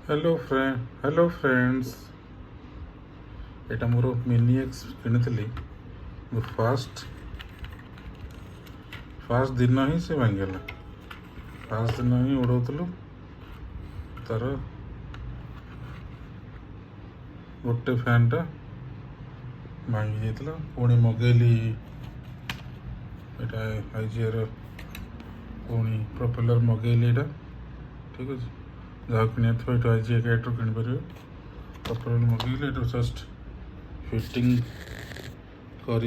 Hello friends एटा मोर mini x किनी मोर fast दिन ही से भांगला फास्ट दिन ही उड़ाऊलु तार गोटे फैन टा भांगी जाता पुणी मगेली एटा आईजीआर पुणी प्रोपेलर मगेली एटा ठीक अच्छे जहाँ कि ये आईजीआर कैटर किपर प्रोपेलर मगेली एटा जस्ट फिटिंग कर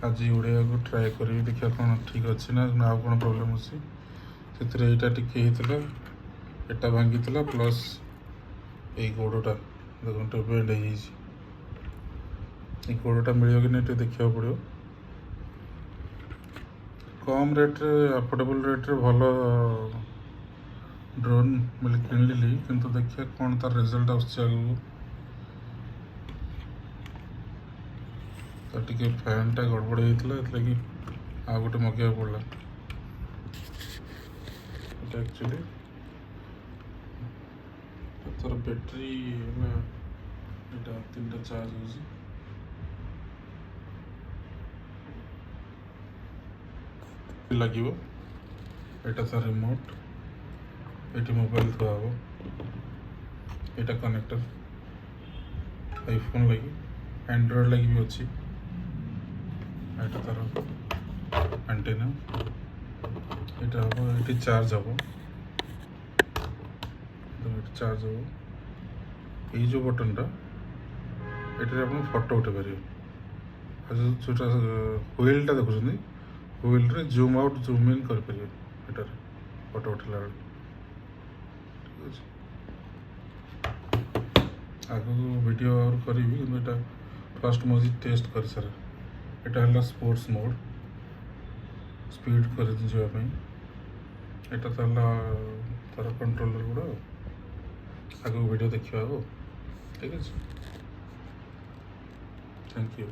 आज उड़े को ट्राए करी देखा कौन ठीक अच्छे ना आउ कौन प्रोब्लेम अच्छी से यहाँ टिके एटा भांगी प्लस ये गोड़टा देखो बेंड हो गोड़टा मिले कि नहीं देखा पड़ो कम रेट्रे अफोर्डेबल रेट्रे भल ड्रोन मिले किनली किंतु देखिए कौन तार रिजल्ट आगे टे फैन टा गड़बड़ होता है आ गोटे मगेगा पड़ा एक्चुअली तार बैटेरी यहाँ 3टा चार्ज हो लगे यहाँ तार रिमोट ये मोबाइल थुआ हम यहाँ कनेक्टर आईफोन लगी एंड्रॉइड लगी भी अच्छी यहाँ तार एंटेना यहाँ हम ये चार्ज हम चार्ज हम ये जो बटन टा ये फोटो उठे पारे जोटा व्हील टा देखुं व्हील रे जूम आउट जूम इन कर पारे फोटो उठेला ठीक अच्छे आगू वीडियो और करी कि फर्स्ट मुझे टेस्ट कर सारा यहाँ है स्पोर्ट्स मोड स्पीड कर जावाई यहाँ तार कंट्रोलर गुड़ा आगू वीडियो देखा ठीक है थैंक यू।